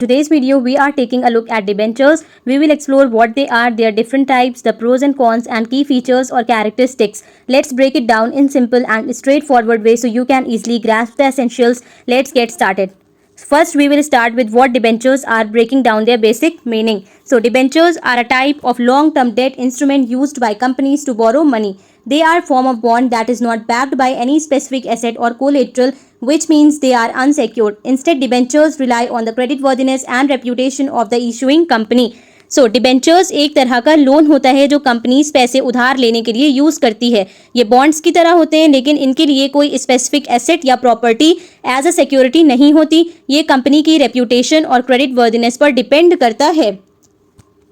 Today's video, we are taking a look at debentures. We will explore what they are, their different types, the pros and cons, and key features or characteristics. Let's break it down in simple and straightforward way so you can easily grasp the essentials. Let's get started. First, we will start with what debentures are, breaking down their basic meaning. So, debentures are a type of long-term debt instrument used by companies to borrow money. They are a form of bond that is not backed by any specific asset or collateral, which means they are unsecured. Instead, debentures rely on the creditworthiness and reputation of the issuing company. So debentures एक तरह का loan होता है जो companies पैसे उधार लेने के लिए यूज करती है. ये बॉन्ड्स की तरह होते हैं, लेकिन इनके लिए कोई स्पेसिफिक एसेट या प्रॉपर्टी एज अ सिक्योरिटी नहीं होती. ये कंपनी की रेप्यूटेशन और क्रेडिट वर्दिनेस पर डिपेंड करता है.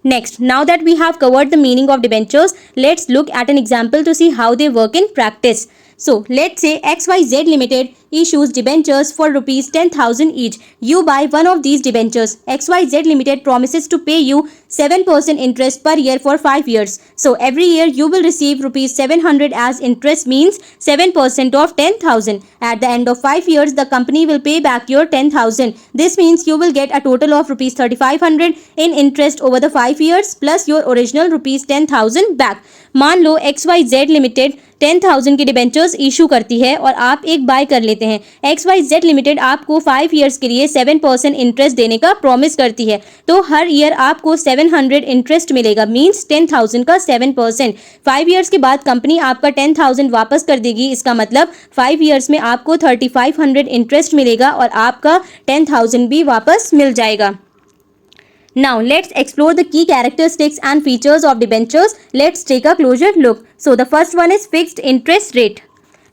Next, now that we have covered the meaning of debentures, let's look at an example to see how they work in practice. So, let's say XYZ Limited issues debentures for rupees 10,000 each. You buy one of these debentures. XYZ Limited promises to pay you 7% interest per year for 5 years. So, every year you will receive rupees 700 as interest, means 7% of 10,000. At the end of 5 years, the company will pay back your 10,000. This means you will get a total of rupees 3,500 in interest over the 5 years plus your original rupees 10,000 back. मान लो XYZ Limited 10,000 की debentures issue करती है और आप एक bye कर लेते हैं. XYZ Limited आपको 5 ईयर्स के लिए 7% इंटरेस्ट देने का प्रॉमिस करती है. तो हर ईयर आपको 700 इंटरेस्ट मिलेगा, मींस 10,000 का 7%. 5 ईयर्स के बाद कंपनी आपका 10,000 वापस कर देगी. इसका मतलब 5 ईयर्स में आपको 3,500 इंटरेस्ट मिलेगा और आपका 10,000 भी वापस मिल जाएगा. Now let's explore the key characteristics and features of debentures. Let's take a closer look. So the first one is fixed interest rate.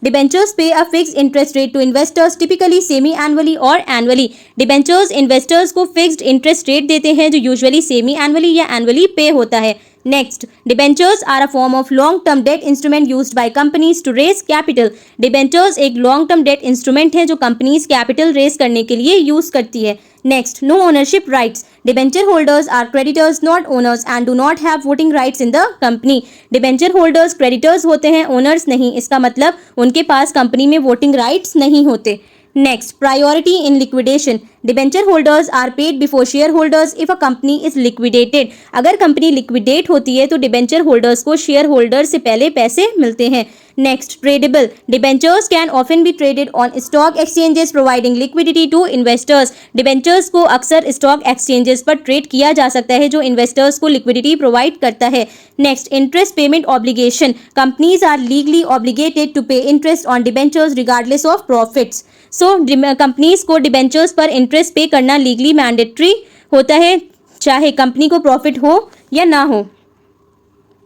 Debentures pay a fixed interest rate to investors, typically semi-annually or annually. Debentures investors को fixed interest rate देते हैं जो usually semi-annually या annually pay होता है. Next, debentures are a form of long-term debt instrument used by companies to raise capital. Debentures एक long-term debt instrument है जो companies capital raise करने के लिए use करती है. Next, no ownership rights. Debenture holders are creditors, not owners, and do not have voting rights in the company. Debenture holders creditors होते हैं, owners नहीं. इसका मतलब उनके पास कंपनी में voting rights नहीं होते. Next, priority in liquidation. Debenture holders are paid before shareholders if a company is liquidated. अगर कंपनी liquidate होती है तो डिबेंचर होल्डर्स को शेयर होल्डर से पहले पैसे मिलते हैं. Next, tradable. Debentures can often be traded on stock exchanges providing liquidity to investors. Debentures को अक्सर stock exchanges पर ट्रेड किया जा सकता है जो investors को liquidity provide करता है. Next, interest payment obligation. Companies are legally obligated to pay interest on debentures regardless of profits. So, companies को डिबेंचर्स पर इंटरेस्ट पे करना लीगली मैंडेटरी होता है, चाहे कंपनी को प्रॉफिट हो या ना हो.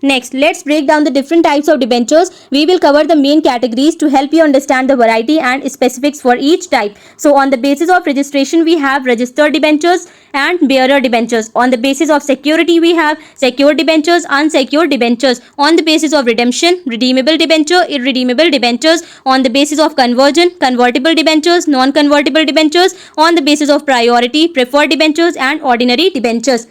Next, let's break down the different types of debentures. We will cover the main categories to help you understand the variety and specifics for each type. So, on the basis of registration, we have registered debentures and bearer debentures. On the basis of security, we have secured debentures, unsecured debentures. On the basis of redemption, redeemable debenture, irredeemable debentures. On the basis of conversion, convertible debentures, non-convertible debentures. On the basis of priority, preferred debentures and ordinary debentures.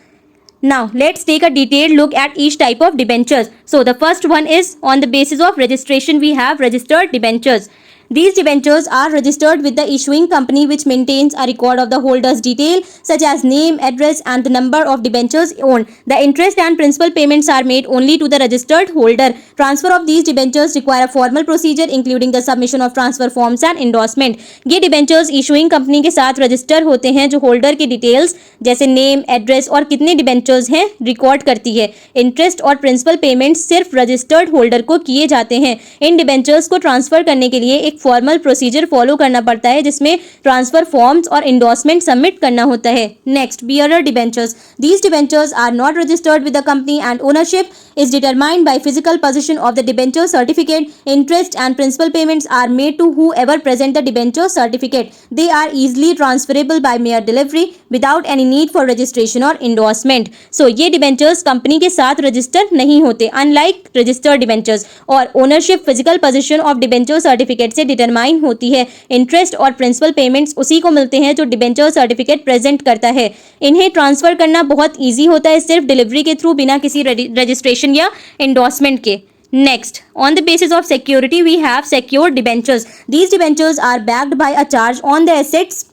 Now, let's take a detailed look at each type of debentures. So, the first one is on the basis of registration, we have registered debentures. These debentures are registered with the issuing company, which maintains a record of the holder's detail such as name, address and the number of debentures owned. The interest and principal payments are made only to the registered holder. Transfer of these debentures require a formal procedure including the submission of transfer forms and endorsement. ये debentures issuing company के साथ register होते हैं जो holder के details जैसे name, address और कितने debentures हैं record करती है. Interest और principal payments सिर्फ registered holder को किए जाते हैं. इन debentures को transfer करने के लिए एक फॉर्मल प्रोसीजर फॉलो करना पड़ता है जिसमें ट्रांसफर फॉर्म्स और इंडोर्समेंट सबमिट करना होता है. Next, bearer debentures. These debentures are not registered with the company and ownership is determined by physical possession of the debenture certificate. Interest and principal payments are made to whoever present the debenture certificate. They are easily transferable by mere delivery without any need for registration or endorsement. So ये debentures company के साथ register नहीं होते, unlike registered debentures. और ownership physical possession of debenture certificate से determine होती है. Interest और प्रिंसिपल पेमेंट्स उसी को मिलते हैं जो डिबेंचर सर्टिफिकेट प्रेजेंट करता है. इन्हें ट्रांसफर करना बहुत ईजी होता है सिर्फ डिलीवरी के थ्रू, बिना किसी रजिस्ट्रेशन या एंडोर्समेंट के. Next, on the basis of security, we have secured debentures. These debentures are backed by a charge on the assets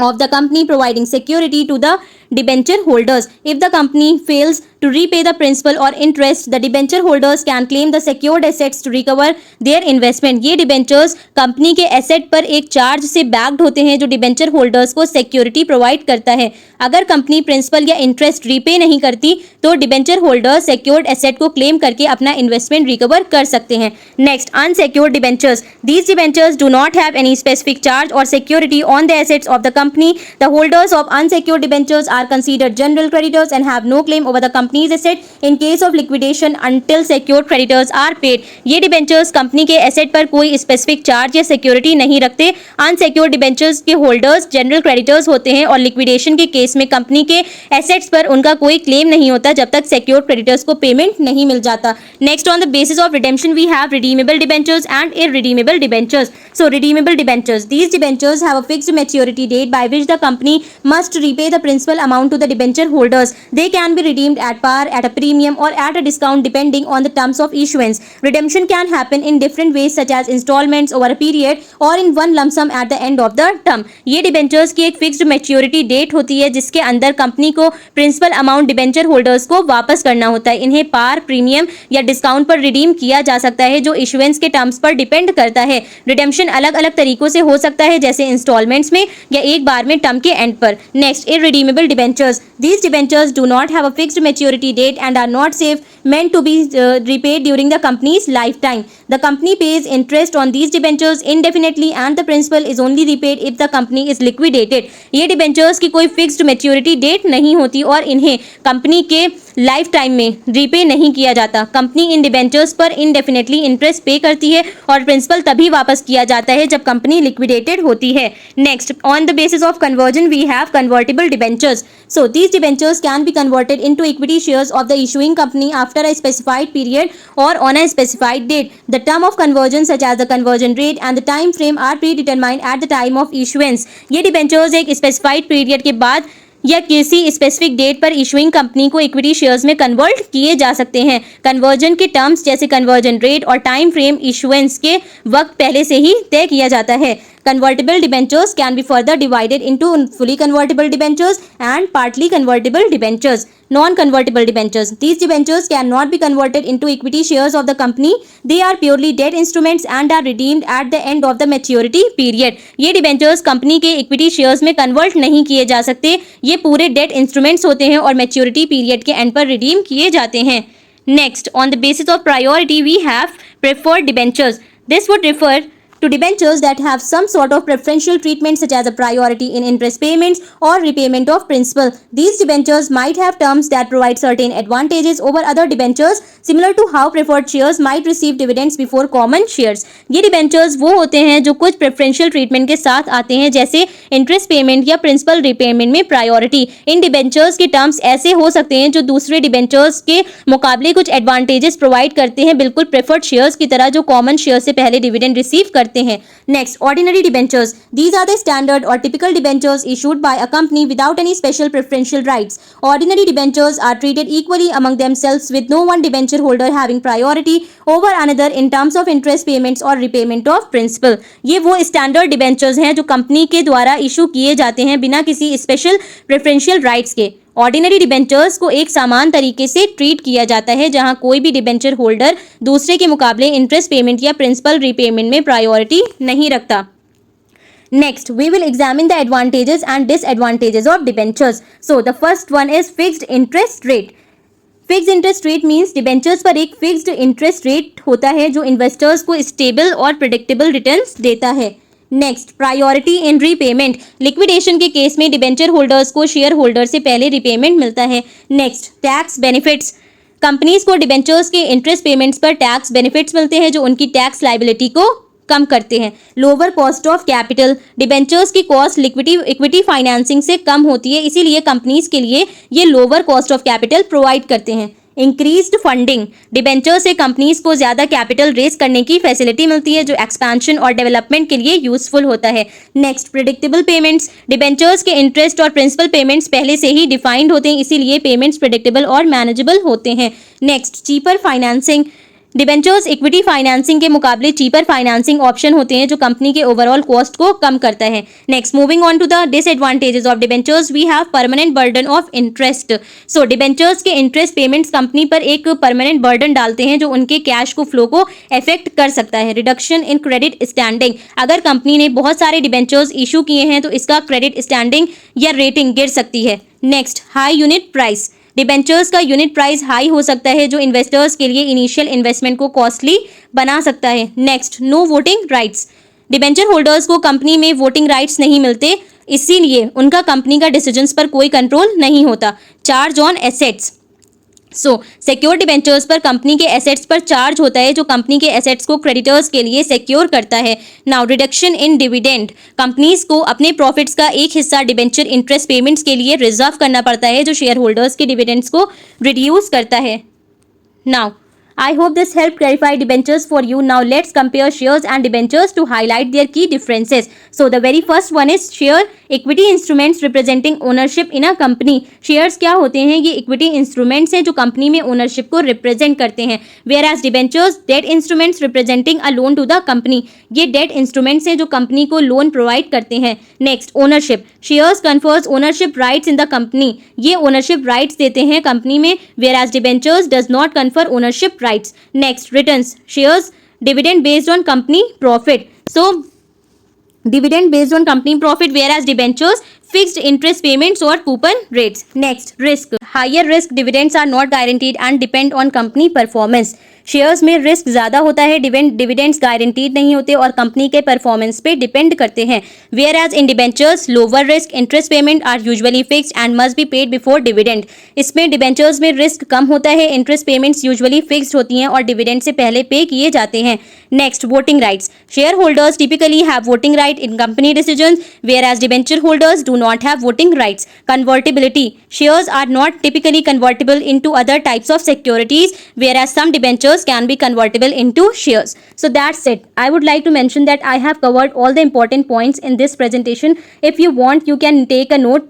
of the company providing security to the debenture holders. If the company fails to repay the principal or interest, the debenture holders can claim the secured assets to recover their investment. ये debentures company के asset पर एक charge से backed होते हैं जो debenture holders को security provide करता है. अगर कंपनी प्रिंसिपल या इंटरेस्ट रीपे नहीं करती तो डिबेंचर होल्डर्स सिक्योर्ड एसेट को क्लेम करके अपना इन्वेस्टमेंट रिकवर कर सकते हैं. Next, unsecured debentures. These debentures do not have any specific charge or security on the assets of the company. The holders of unsecured debentures are considered general creditors and have no claim over the company's asset in case of liquidation until secured creditors are paid. ये debentures company के asset पर कोई specific charge या security नहीं रखते. Unsecured debentures के holders general creditors होते हैं और लिक्विडेशन के केस में कंपनी के एसेट्स पर उनका कोई क्लेम नहीं होता जब तक सिक्योर्ड क्रेडिटर्स को पेमेंट नहीं मिल जाता. Next, on the basis of redemption we have redeemable debentures and irredeemable debentures. So redeemable debentures. These debentures have a fixed maturity date by which the company must repay the principal amount to the debenture holders. They can be redeemed at par, at a premium or at a discount depending on the terms of issuance. Redemption can happen in different ways such as installments over a period or in one lump sum at the end of the term. ये debentures की एक fixed maturity date होती है जिसके अंदर company को principal amount debenture holders को वापस करना होता है. इन्हें par, premium या discount पर redeem किया जा सकता है जो issuance के terms पर depend करता है. रिडेम्पशन अलग अलग तरीकों से हो सकता है जैसे इंस्टॉलमेंट्स में या एक बार में टर्म के एंड पर. Next, irredeemable debentures. These debentures do not have a fixed maturity date and are not safe meant to be repaid during the company's lifetime. The company pays interest on these debentures indefinitely and the principal is only repaid if the company is liquidated. ये debentures की कोई fixed maturity date नहीं होती और इन्हें company के life time में repay नहीं किया जाता. कंपनी इन डिबेंचर्स पर इनडेफिनेटली इंटरेस्ट पे करती है और प्रिंसिपल तभी वापस किया जाता है जब कंपनी लिक्विडेटेड होती है. Next, on the basis of conversion we have convertible debentures. So these debentures can be converted into equity shares of the issuing company after a specified period or on a specified date. The term of conversion such as the conversion rate and the time frame are predetermined at the time of issuance. ये debentures एक specified period के बाद या किसी specific date पर issuing company को equity shares में convert किए जा सकते हैं. कन्वर्जन के टर्म्स जैसे कन्वर्जन रेट और टाइम फ्रेम इशुएंस के वक्त पहले से ही तय किया जाता है. Convertible debentures can be further divided into fully convertible debentures and partly convertible debentures. Non-convertible debentures. These debentures cannot be converted into equity shares of the company. They are purely debt instruments and are redeemed at the end of the maturity period. ये debentures company के equity shares में convert नहीं किए जा सकते. ये पूरे debt instruments होते हैं और maturity period के end पर redeem किए जाते हैं. Next, on the basis of priority, we have preferred debentures. This would refer to debentures that have some sort of preferential treatment such as a priority in interest payments or repayment of principal. These debentures might have terms that provide certain advantages over other debentures similar to how preferred shares might receive dividends before common shares. ये debentures वो होते हैं जो कुछ preferential treatment के साथ आते हैं जैसे interest payment या principal repayment में priority. इन debentures के terms ऐसे हो सकते हैं जो दूसरे debentures के मुकाबले कुछ advantages provide करते हैं बिल्कुल preferred shares की तरह जो common shares से पहले dividend receive करते हैं. Next, ordinary debentures. These are the standard or typical debentures issued by a company without any special preferential rights. Ordinary debentures are treated equally among themselves with no one debenture holder having priority over another in terms of interest payments or repayment of principal. ये वो standard debentures हैं जो company के द्वारा issue किए जाते हैं बिना किसी स्पेशल प्रेफरेंशियल राइट्स के. ऑर्डिनरी डिबेंचर्स को एक समान तरीके से ट्रीट किया जाता है जहां कोई भी डिबेंचर होल्डर दूसरे के मुकाबले इंटरेस्ट पेमेंट या प्रिंसिपल रीपेमेंट में प्रायोरिटी नहीं रखता. Next, we will examine the advantages and disadvantages of debentures. So, the first one is fixed interest rate. Fixed interest rate means debentures पर एक fixed interest rate होता है जो investors को स्टेबल और प्रेडिक्टेबल रिटर्न्स देता है. नेक्स्ट, प्रायोरिटी इन repayment. Liquidation के केस में डिबेंचर होल्डर्स को शेयर होल्डर से पहले रीपेमेंट मिलता है. Next, tax benefits. कंपनीज को डिबेंचर्स के इंटरेस्ट पेमेंट्स पर टैक्स बेनिफिट्स मिलते हैं जो उनकी टैक्स लायबिलिटी को कम करते हैं. Lower cost of capital. Debentures की कॉस्ट इक्विटी फाइनेंसिंग से कम होती है इसीलिए कंपनीज के लिए ये lower cost of capital provide करते हैं. Increased funding. डिबेंचर से कंपनीज को ज्यादा कैपिटल रेज करने की फैसिलिटी मिलती है जो एक्सपेंशन और डेवलपमेंट के लिए यूजफुल होता है. Next, predictable payments. डिबेंचर्स के इंटरेस्ट और प्रिंसिपल पेमेंट्स पहले से ही डिफाइंड होते हैं इसीलिए पेमेंट्स प्रेडिक्टेबल और मैनेजेबल होते हैं. Next, cheaper financing. Debentures equity financing के मुकाबले चीपर फाइनेंसिंग ऑप्शन होते हैं जो कंपनी के ओवरऑल कॉस्ट को कम करता है। Next, moving on to the disadvantages of debentures, we have permanent burden of interest. So debentures के इंटरेस्ट पेमेंट्स कंपनी पर एक परमानेंट बर्डन डालते हैं जो उनके कैश को फ्लो को अफेक्ट कर सकता है। रिडक्शन इन क्रेडिट स्टैंडिंग, अगर कंपनी ने बहुत सारे डिबेंचर्स इशू किए हैं तो इसका क्रेडिट स्टैंडिंग या रेटिंग गिर सकती है। Next, high unit price, debentures का यूनिट प्राइस हाई हो सकता है जो इन्वेस्टर्स के लिए इनिशियल इन्वेस्टमेंट को कॉस्टली बना सकता है। Next, no voting rights, debenture holders को कंपनी में वोटिंग राइट्स नहीं मिलते, इसीलिए उनका कंपनी का डिसीजंस पर कोई कंट्रोल नहीं होता। Charge on assets, so secure debentures पर कंपनी के एसेट्स पर चार्ज होता है जो कंपनी के एसेट्स को क्रेडिटर्स के लिए सिक्योर करता है। Now, reduction in dividend, companies को अपने प्रॉफिट्स का एक हिस्सा डिबेंचर इंटरेस्ट पेमेंट्स के लिए रिजर्व करना पड़ता है जो शेयर होल्डर्स के डिविडेंड्स को रिड्यूस करता है। Now, I hope this helped clarify debentures for you. Now let's compare shares and debentures to highlight their key differences. So the very first one is share equity instruments representing ownership in a company. Shares क्या होते हैं? ये equity instruments हैं जो company में ownership को represent करते हैं. Whereas debentures debt instruments representing a loan to the company. ये debt instruments हैं जो कंपनी को loan provide करते हैं. Next, ownership. Shares confers ownership rights in the company. ये ownership rights देते हैं कंपनी में. Whereas debentures does not confer ownership rights. Next, returns. Shares dividend based on company profit. So dividend based on company profit, whereas debentures fixed interest payments or coupon rates. Next, risk. Higher risk dividends are not guaranteed and depend on company performance. Shares में risk ज़्यादा होता है, dividends guaranteed नहीं होते और company के performance पे depend करते हैं। Whereas in debentures lower risk interest payment are usually fixed and must be paid before dividend. इसमें डिबेंचर्स में रिस्क कम होता है, इंटरेस्ट पेमेंट्स यूजुअली फिक्स्ड होती हैं और डिविडेंड से पहले पे किए जाते हैं। Next, voting rights. Share holders typically have voting right in company decisions, whereas debenture holders do not have voting rights. Convertibility, shares are not typically convertible into other types of securities, whereas some debentures can be convertible into shares. So that's it. I would like to mention that I have covered all the important points in this presentation. If you want, you can take a note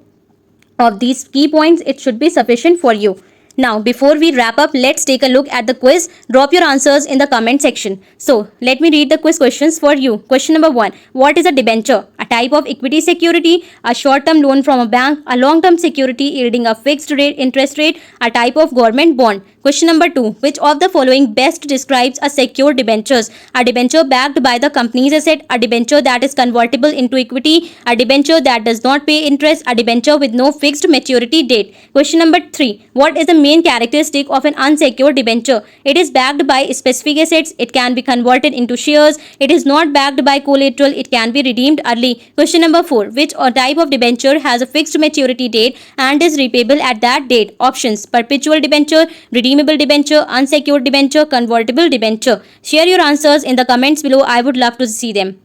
of these key points. It should be sufficient for you. Now, before we wrap up, let's take a look at the quiz. Drop your answers in the comment section. So, let me read the quiz questions for you. Question number 1. What is a debenture? A type of equity security, a short-term loan from a bank, a long-term security yielding a fixed rate interest rate, a type of government bond. Question number 2. Which of the following best describes a secure debentures? A debenture backed by the company's asset, a debenture that is convertible into equity, a debenture that does not pay interest, a debenture with no fixed maturity date. Question number 3. What is the main characteristic of an unsecured debenture? It is backed by specific assets. It can be converted into shares. It is not backed by collateral. It can be redeemed early. Question number 4. Which type of debenture has a fixed maturity date and is repayable at that date? Options: perpetual debenture, redeemable debenture, unsecured debenture, convertible debenture. Share your answers in the comments below. I would love to see them.